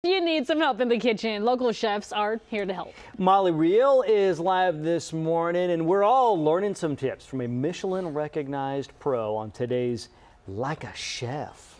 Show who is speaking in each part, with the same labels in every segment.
Speaker 1: You need some help in the kitchen. Local chefs are here to help.
Speaker 2: Molly Riel is live this morning, and we're all learning some tips from a Michelin-recognized pro on today's Like a Chef.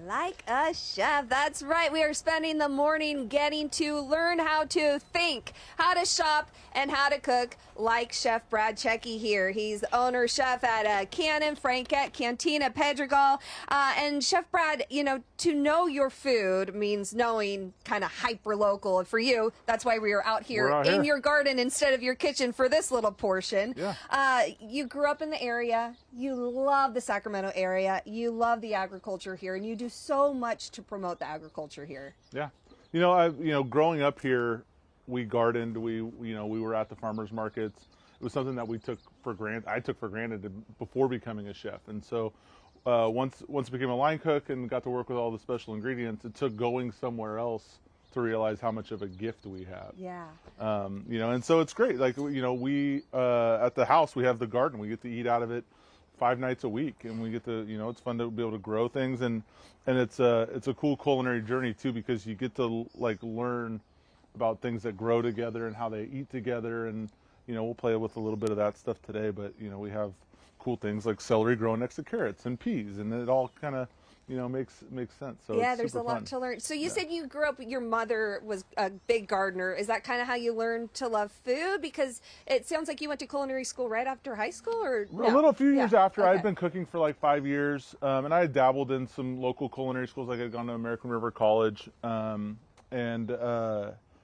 Speaker 3: Like a chef, that's right. We are spending the morning getting to learn how to think, how to shop, and how to cook like Chef Brad Cecchi here. He's the owner chef at Canon, Franquette, Cantina, Pedregal. And Chef Brad, you know, to know your food means knowing kind of hyper local. And for you, that's why we are out here in your garden instead of your kitchen for this little portion.
Speaker 4: Yeah.
Speaker 3: You grew up in the area. You love the Sacramento area. You love the agriculture here, and you do so much to promote the agriculture here.
Speaker 4: Yeah. You know, growing up here, we gardened. We were at the farmers markets. It was something that we took for granted. I took for granted before becoming a chef. And so, once I became a line cook and got to work with all the special ingredients, it took going somewhere else to realize how much of a gift we have.
Speaker 3: Yeah.
Speaker 4: You know, and so it's great. Like, you know, we at the house we have the garden. We get to eat out of it 5 nights a week, and we get to, you know, it's fun to be able to grow things, and it's a cool culinary journey too, because you get to like learn about things that grow together and how they eat together, and you know, we'll play with a little bit of that stuff today, but you know, we have cool things like celery growing next to carrots and peas, and it all kind of, you know, makes sense. So
Speaker 3: yeah,
Speaker 4: it's
Speaker 3: there's a lot
Speaker 4: fun
Speaker 3: to learn. So you said you grew up, your mother was a big gardener. Is that kind of how you learned to love food? Because it sounds like you went to culinary school right after high school, or no?
Speaker 4: A few years after.
Speaker 3: Okay.
Speaker 4: I'd been cooking for like 5 years, and I had dabbled in some local culinary schools. Like I'd gone to American River College,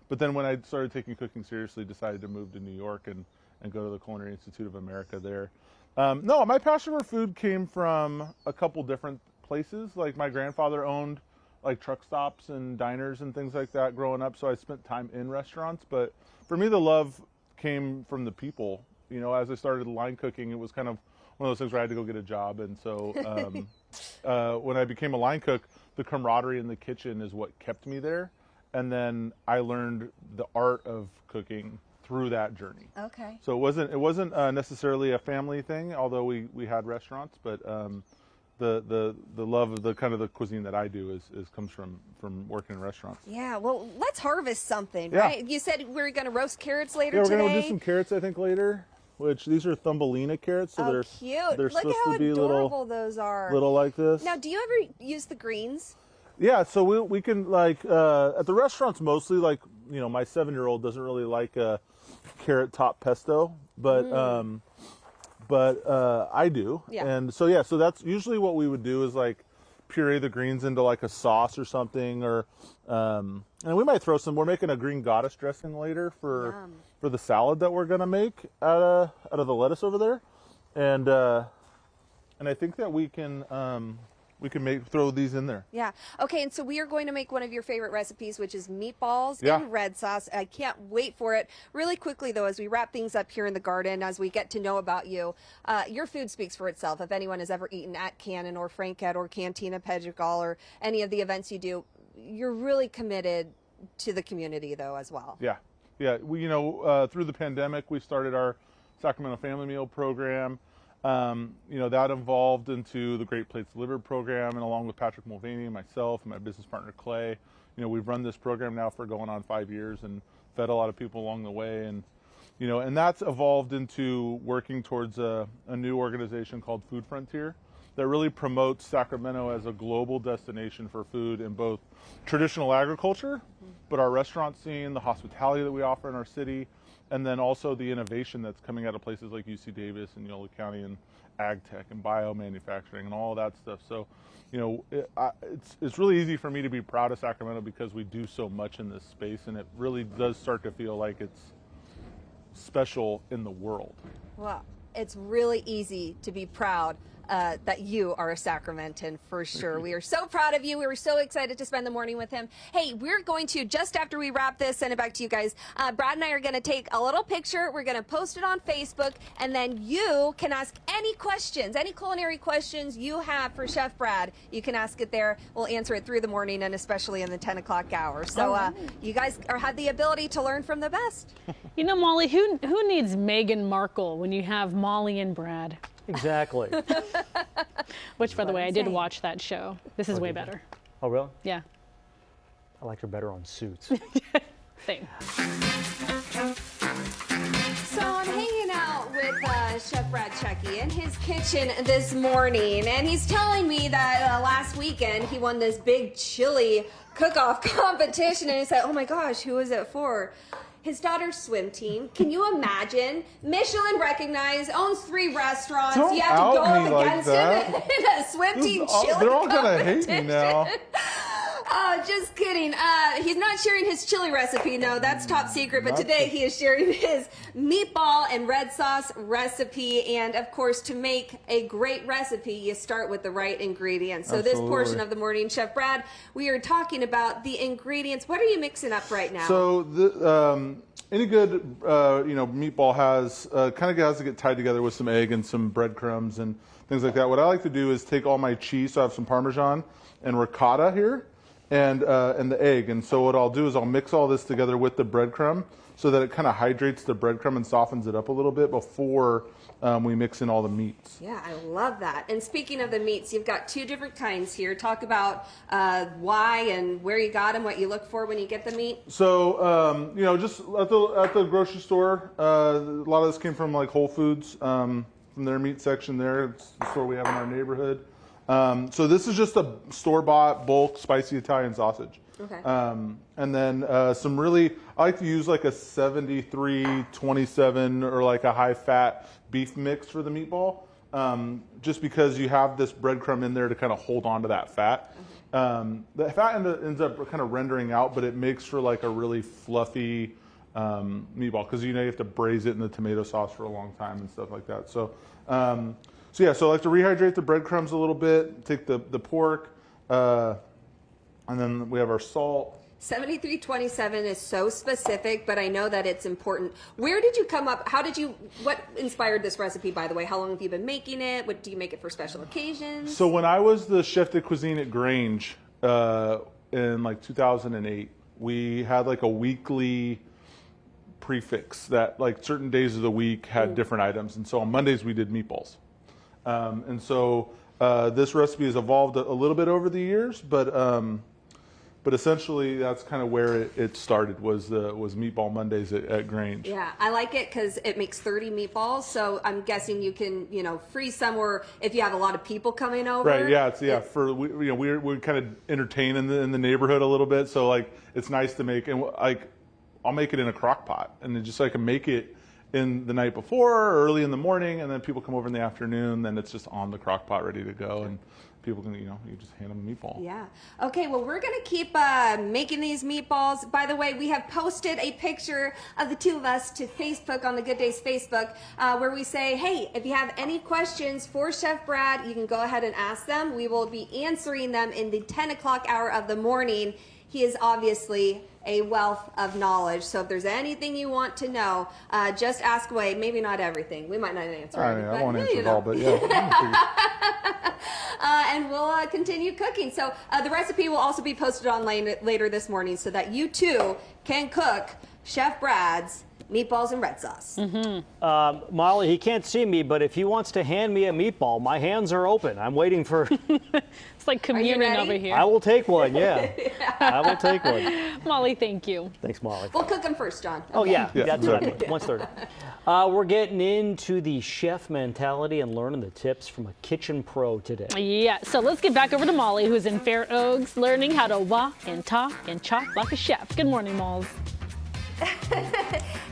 Speaker 4: but then when I started taking cooking seriously, decided to move to New York and go to the Culinary Institute of America there. No, my passion for food came from a couple different places. Like my grandfather owned like truck stops and diners and things like that growing up, so I spent time in restaurants. But for me, the love came from the people. You know, as I started line cooking, it was kind of one of those things where I had to go get a job. And so when I became a line cook, the camaraderie in the kitchen is what kept me there. And then I learned the art of cooking through that journey.
Speaker 3: Okay.
Speaker 4: So it wasn't necessarily a family thing, although we had restaurants, but the love of the kind of the cuisine that I do is comes from working in restaurants.
Speaker 3: Yeah, well, let's harvest something,
Speaker 4: Yeah.
Speaker 3: right? You said we were going to roast carrots later
Speaker 4: today.
Speaker 3: today.
Speaker 4: We're going to do some carrots, I think, later, which these are Thumbelina carrots. So they're
Speaker 3: cute.
Speaker 4: They're
Speaker 3: Look
Speaker 4: supposed
Speaker 3: how
Speaker 4: to be
Speaker 3: adorable those are.
Speaker 4: little like this.
Speaker 3: Now, do you ever use the greens?
Speaker 4: Yeah, so we can, like, at the restaurants mostly, like, you know, my 7-year-old doesn't really like carrot top pesto, but I do.
Speaker 3: Yeah.
Speaker 4: And so, yeah, so that's usually what we would do is like puree the greens into like a sauce or something, or and we might throw some. We're making a green goddess dressing later for the salad that we're gonna make out of the lettuce over there, and I think that we can throw these in there.
Speaker 3: Yeah. Okay, and so we are going to make one of your favorite recipes, which is meatballs
Speaker 4: Yeah.
Speaker 3: in red sauce. I can't wait for it. Really quickly, though, as we wrap things up here in the garden, as we get to know about you, your food speaks for itself. If anyone has ever eaten at Canon or Franquette or Cantina, Pedregal, or any of the events you do, you're really committed to the community, though, as well.
Speaker 4: Yeah. Yeah. We, you know, through the pandemic, we started our Sacramento Family Meal program. You know, that evolved into the Great Plates Delivered program, and along with Patrick Mulvaney and myself and my business partner Clay, you know, we've run this program now for going on 5 years and fed a lot of people along the way. And, you know, and that's evolved into working towards a new organization called Food Frontier that really promotes Sacramento as a global destination for food in both traditional agriculture, but our restaurant scene, the hospitality that we offer in our city, and then also the innovation that's coming out of places like UC Davis and Yolo County and ag tech and biomanufacturing and all that stuff. So, you know, it's really easy for me to be proud of Sacramento because we do so much in this space, and it really does start to feel like it's special in the world.
Speaker 3: Well, it's really easy to be proud that you are a Sacramentan for sure. We are so proud of you. We were so excited to spend the morning with him. Hey, we're going to, just after we wrap this, send it back to you guys. Brad and I are going to take a little picture. We're going to post it on Facebook, and then you can ask any questions, any culinary questions you have for Chef Brad. You can ask it there. We'll answer it through the morning and especially in the 10 o'clock hour. So you guys have the ability to learn from the best.
Speaker 1: You know, Molly, who needs Meghan Markle when you have Molly and Brad?
Speaker 2: Exactly.
Speaker 1: Which, by the way, I did watch that show. This is way better.
Speaker 2: Oh, really?
Speaker 1: Yeah.
Speaker 2: I liked her better on Suits.
Speaker 1: Same.
Speaker 3: So I'm hanging out with Chef Brad Cecchi in his kitchen this morning, and he's telling me that last weekend he won this big chili cook-off competition, and he said, oh my gosh, who was it for? His daughter's swim team. Can you imagine? Michelin-recognized, owns 3 restaurants.
Speaker 4: Don't
Speaker 3: You have to go
Speaker 4: out me
Speaker 3: up
Speaker 4: like
Speaker 3: against
Speaker 4: that.
Speaker 3: him in a swim team chili
Speaker 4: They're all gonna hate me
Speaker 3: competition.
Speaker 4: now.
Speaker 3: Oh, just kidding. He's not sharing his chili recipe, no, that's top secret. But today he is sharing his meatball and red sauce recipe. And of course, to make a great recipe, you start with the right ingredients. So this portion of the morning, Chef Brad, we are talking about the ingredients. What are you mixing up right now?
Speaker 4: So any good meatball has kind of has to get tied together with some egg and some breadcrumbs and things like that. What I like to do is take all my cheese. So I have some Parmesan and ricotta here. And the egg. And so what I'll do is I'll mix all this together with the breadcrumb so that it kind of hydrates the breadcrumb and softens it up a little bit before we mix in all the meats.
Speaker 3: Yeah, I love that. And speaking of the meats, you've got 2 different kinds here. Talk about why and where you got them, what you look for when you get the meat.
Speaker 4: So, just at the grocery store, a lot of this came from like Whole Foods, from their meat section there. It's the store we have in our neighborhood. So this is just a store-bought bulk spicy Italian sausage.
Speaker 3: Okay.
Speaker 4: And then I like to use like a 73-27 or like a high-fat beef mix for the meatball, just because you have this breadcrumb in there to kind of hold on to that fat. The fat ends up kind of rendering out, but it makes for like a really fluffy meatball because you have to braise it in the tomato sauce for a long time and stuff like that. So I like to rehydrate the breadcrumbs a little bit, take the pork, and then we have our salt.
Speaker 3: 7327 is so specific, but I know that it's important. Where did you come up? What inspired this recipe, by the way? How long have you been making it? Do you make it for special occasions?
Speaker 4: So when I was the chef de cuisine at Grange in like 2008, we had like a weekly prefix that like certain days of the week had different items. And so on Mondays we did meatballs. And so this recipe has evolved a little bit over the years, but essentially that's kind of where it started was Meatball Mondays at Grange.
Speaker 3: Yeah, I like it because it makes 30 meatballs. So I'm guessing you can freeze some, or if you have a lot of people coming over.
Speaker 4: Right. Yeah. We kind of entertain in the neighborhood a little bit, so like it's nice to make, and like I'll make it in a crock pot and then just like make it in the night before or early in the morning, and then people come over in the afternoon, then it's just on the crock pot ready to go, and people can, you just hand them a meatball.
Speaker 3: Yeah. Okay, well, we're going to keep making these meatballs. By the way, we have posted a picture of the 2 of us to Facebook on the Good Days Facebook, where we say, hey, if you have any questions for Chef Brad, you can go ahead and ask them. We will be answering them in the 10 o'clock hour of the morning. He is obviously a wealth of knowledge. So if there's anything you want to know, just ask away. Maybe not everything. We might not answer everything.
Speaker 4: I won't answer it all, but yeah.
Speaker 3: And we'll continue cooking. So the recipe will also be posted online later this morning so that you too can cook Chef Brad's meatballs and red sauce.
Speaker 2: Molly, he can't see me, but if he wants to hand me a meatball, my hands are open. I'm waiting for...
Speaker 1: It's like communion over here.
Speaker 2: I will take one, yeah. I will take one.
Speaker 1: Molly, thank you.
Speaker 2: Thanks, Molly.
Speaker 3: We'll cook them first, John.
Speaker 2: Oh, yeah. That's
Speaker 4: exactly.
Speaker 2: right. 1/3. We're getting into the chef mentality and learning the tips from a kitchen pro today.
Speaker 1: Yeah, so let's get back over to Molly, who's in Fair Oaks, learning how to walk and talk and chop like a chef. Good morning, Malls.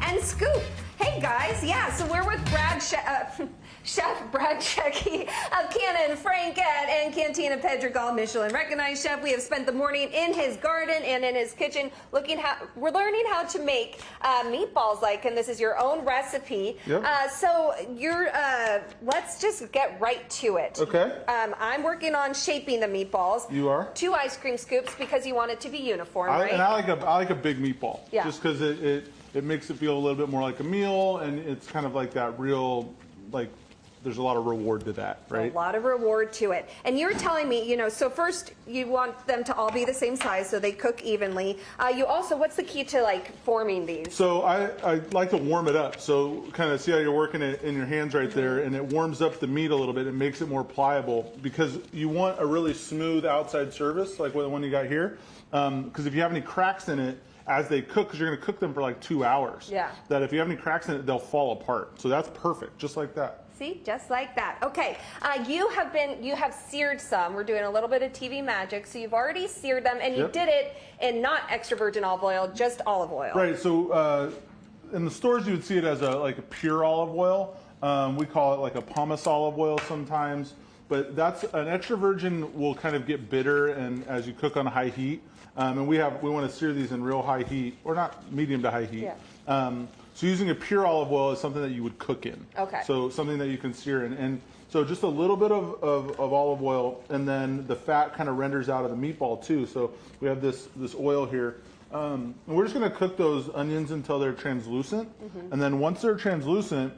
Speaker 3: And scoop. Hey guys, yeah, so we're with Chef Brad Cecchi of Canon, Franquette, and Cantina Pedregal, Michelin-recognized chef. We have spent the morning in his garden and in his kitchen we're learning how to make meatballs and this is your own recipe.
Speaker 4: Yep.
Speaker 3: So let's just get right to it.
Speaker 4: Okay.
Speaker 3: I'm working on shaping the meatballs.
Speaker 4: You are?
Speaker 3: 2 ice cream scoops because you want it to be uniform, right?
Speaker 4: And I like a big meatball.
Speaker 3: Yeah.
Speaker 4: Just because it makes it feel a little bit more like a meal, and it's kind of like that real, like, there's a lot of reward to that, right?
Speaker 3: A lot of reward to it. And you're telling me, so first you want them to all be the same size so they cook evenly. You also, what's the key to like forming these?
Speaker 4: So I like to warm it up. So kind of see how you're working it in your hands right there, and it warms up the meat a little bit. It makes it more pliable because you want a really smooth outside surface like the one you got here. Because if you have any cracks in it, as they cook, because you're going to cook them for like 2 hours.
Speaker 3: Yeah.
Speaker 4: That if you have any cracks in it, they'll fall apart. So that's perfect, just like that.
Speaker 3: See, just like that. Okay, you have seared some. We're doing a little bit of TV magic. So you've already seared them, and you did it in not extra virgin olive oil, just olive oil.
Speaker 4: Right. So in the stores, you would see it as a pure olive oil. We call it like a pumice olive oil sometimes. But that's an extra virgin will kind of get bitter, and as you cook on high heat. And we want to sear these in real high heat, or not medium to high heat. Yeah. So using a pure olive oil is something that you would cook in.
Speaker 3: Okay.
Speaker 4: So something that you can sear in. And so just a little bit of olive oil, and then the fat kind of renders out of the meatball too. So we have this oil here. And we're just going to cook those onions until they're translucent. And then once they're translucent,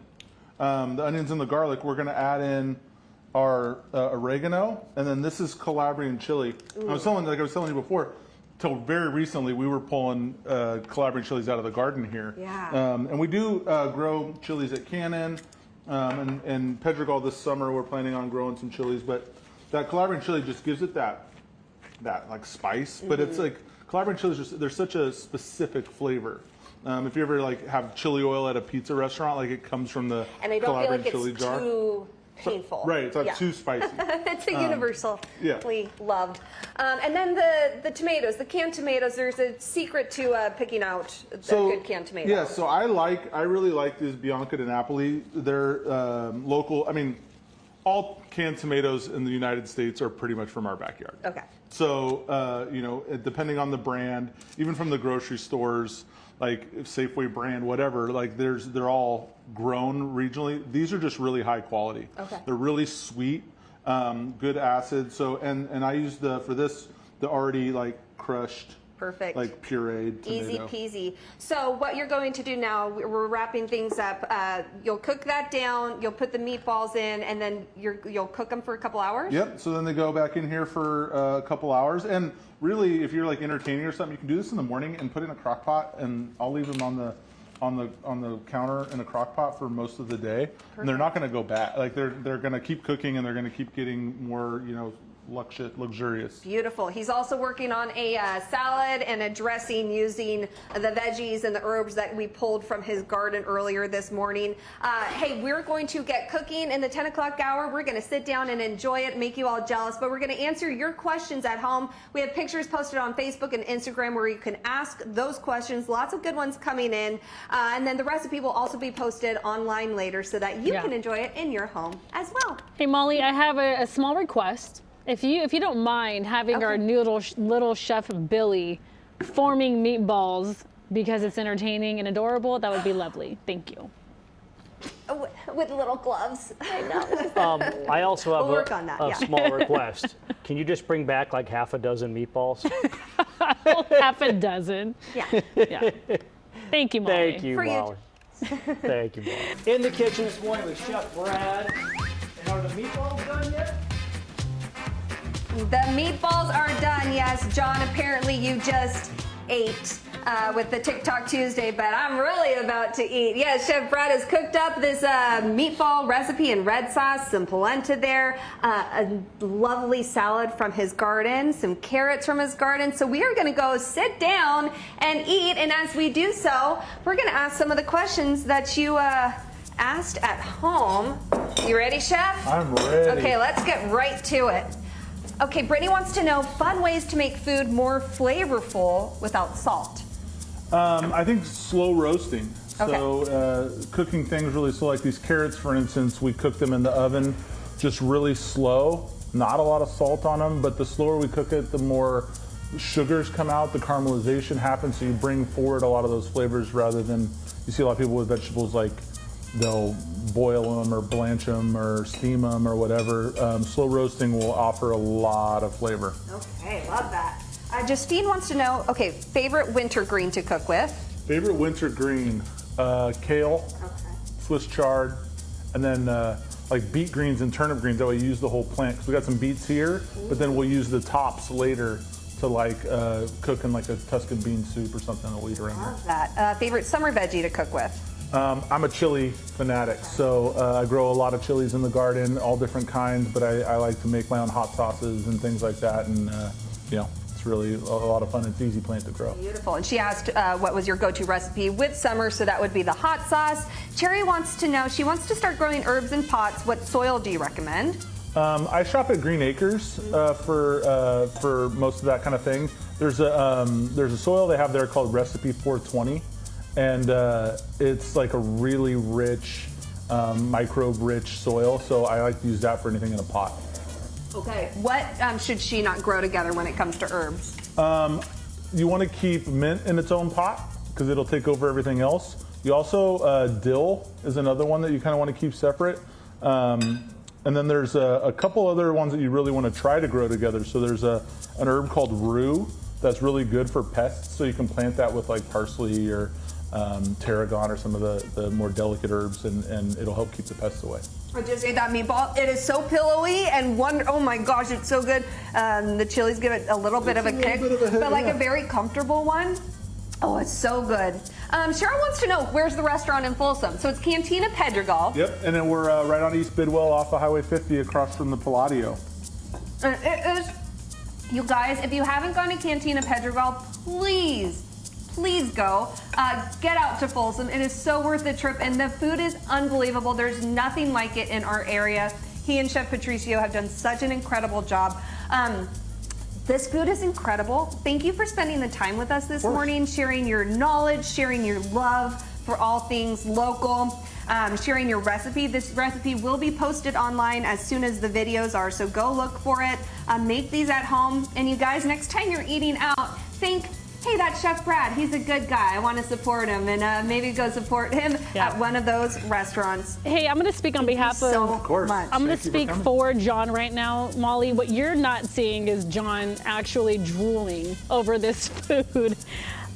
Speaker 4: the onions and the garlic, we're going to add in our oregano. And then this is Calabrian chile. I was telling you before, till very recently, we were pulling Calabrian chilies out of the garden here.
Speaker 3: Yeah.
Speaker 4: And we do grow chilies at Canon. And Pedregal this summer, we're planning on growing some chilies. But that Calabrian chili just gives it that like spice. But it's like, Calabrian chilies, they're such a specific flavor. If you ever like have chili oil at a pizza restaurant, like it comes from the
Speaker 3: and I don't
Speaker 4: Calabrian
Speaker 3: feel like
Speaker 4: chili
Speaker 3: it's
Speaker 4: jar.
Speaker 3: Too painful.
Speaker 4: Right, it's not too spicy.
Speaker 3: It's a universally loved. And then the tomatoes, the canned tomatoes, there's a secret to picking out a good canned tomato.
Speaker 4: Yeah, so I really like these Bianca di Napoli. They're local. I mean, all canned tomatoes in the United States are pretty much from our backyard.
Speaker 3: Okay.
Speaker 4: So, depending on the brand, even from the grocery stores, like Safeway brand, whatever, like they're all grown regionally. These are just really high quality.
Speaker 3: Okay.
Speaker 4: They're really sweet, good acid. So, and I use the already like crushed,
Speaker 3: perfect,
Speaker 4: like pureed
Speaker 3: Easy
Speaker 4: tomato.
Speaker 3: peasy. So what you're going to do now, we're wrapping things up. You'll cook that down. You'll put the meatballs in, and then you'll cook them for a couple hours.
Speaker 4: Yep. So then they go back in here for a couple hours. And really, if you're like entertaining or something, you can do this in the morning and put it in a crock pot, and I'll leave them on the counter in a crock pot for most of the day. Perfect. And they're not going to go bad. Like they're going to keep cooking, and they're going to keep getting more, luxurious.
Speaker 3: Beautiful. He's also working on a salad and a dressing using the veggies and the herbs that we pulled from his garden earlier this morning. Hey, we're going to get cooking in the 10 o'clock hour. We're going to sit down and enjoy it, make you all jealous, but we're going to answer your questions at home. We have pictures posted on Facebook and Instagram where you can ask those questions. Lots of good ones coming in. And then the recipe will also be posted online later so that you can enjoy it in your home as well.
Speaker 1: Hey, Molly, I have a small request. If you don't mind having our new little chef Billy forming meatballs because it's entertaining and adorable, that would be lovely. Thank you.
Speaker 3: With little gloves. I know.
Speaker 2: I also have
Speaker 3: We'll work on that,
Speaker 2: a small request. Can you just bring back like half a dozen meatballs?
Speaker 1: Half a dozen. Yeah. Thank you, Molly.
Speaker 2: Thank you,
Speaker 3: For you.
Speaker 2: Molly. Thank you, Molly. In the kitchen this morning with Chef Brad. And are the meatballs done yet?
Speaker 3: The meatballs are done, yes. John, apparently you just ate with the TikTok Tuesday, but I'm really about to eat. Yes, Chef Brad has cooked up this meatball recipe in red sauce, some polenta there, a lovely salad from his garden, some carrots from his garden. So we are going to go sit down and eat, and as we do so, we're going to ask some of the questions that you asked at home. You ready, Chef?
Speaker 4: I'm ready.
Speaker 3: Okay, let's get right to it. Okay, Brittany wants to know fun ways to make food more flavorful without salt.
Speaker 4: I think slow roasting.
Speaker 3: Okay.
Speaker 4: So cooking things really slow, like these carrots, for instance, we cook them in the oven just really slow. Not a lot of salt on them, but the slower we cook it, the more sugars come out, the caramelization happens, so you bring forward a lot of those flavors rather than, you see a lot of people with vegetables like they'll boil them or blanch them or steam them or whatever. Slow roasting will offer a lot of flavor.
Speaker 3: Okay, love that. Justine wants to know, okay, favorite winter green to cook with?
Speaker 4: Favorite winter green, kale,
Speaker 3: Okay.
Speaker 4: Swiss chard, and then like beet greens and turnip greens. That way you use the whole plant. Cause we got some beets here, but then we'll use the tops later to like cook in like a Tuscan bean soup or something that we'll eat around here.
Speaker 3: Love that. Favorite summer veggie to cook with?
Speaker 4: I'm a chili fanatic, so I grow a lot of chilies in the garden, all different kinds, but I like to make my own hot sauces and things like that, and you know, it's really a lot of fun. It's an easy plant to grow.
Speaker 3: Beautiful. And she asked what was your go-to recipe with summer, so that would be the hot sauce. Cherry wants to know, she wants to start growing herbs in pots. What soil do you recommend?
Speaker 4: I shop at Green Acres for most of that kind of thing. There's a soil they have there called Recipe 420, and it's like a really rich, microbe-rich soil. So I like to use that for anything in a pot.
Speaker 3: Okay. What should she not grow together when it comes to herbs?
Speaker 4: You want to keep mint in its own pot because it'll take over everything else. You also dill is another one that you kind of want to keep separate. And then there's a couple other ones that you really want to try to grow together. So there's an herb called rue that's really good for pests. So you can plant that with like parsley or tarragon or some of the more delicate herbs, and it'll help keep the pests away.
Speaker 3: I just ate that meatball. It is so pillowy and oh my gosh, it's so good. The chilies give it a little bit of a kick, but like a very comfortable one. Oh, it's so good. Cheryl wants to know, where's the restaurant in Folsom? So it's Cantina Pedregal.
Speaker 4: Yep, and then we're right on East Bidwell off of Highway 50 across from the Palladio.
Speaker 3: It is, you guys, if you haven't gone to Cantina Pedregal, please go. Get out to Folsom. It is so worth the trip, and the food is unbelievable. There's nothing like it in our area. He and Chef Patricio have done such an incredible job. This food is incredible. Thank you for spending the time with us this morning, sharing your knowledge, sharing your love for all things local, sharing your recipe. This recipe will be posted online as soon as the videos are, so go look for it. Make these at home. And you guys, next time you're eating out, think, hey, that's Chef Brad. He's a good guy. I want to support him, and maybe go support him at one of those restaurants.
Speaker 1: Hey, I'm going to speak on behalf of
Speaker 3: much.
Speaker 1: I'm going to speak for John right now, Molly. What you're not seeing is John actually drooling over this food.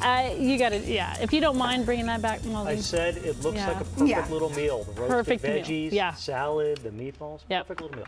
Speaker 1: You got to, if you don't mind bringing that back, Molly.
Speaker 2: I said it looks like a perfect little meal. The roasted
Speaker 1: Perfect meal.
Speaker 2: veggies, salad, the meatballs, perfect little meal.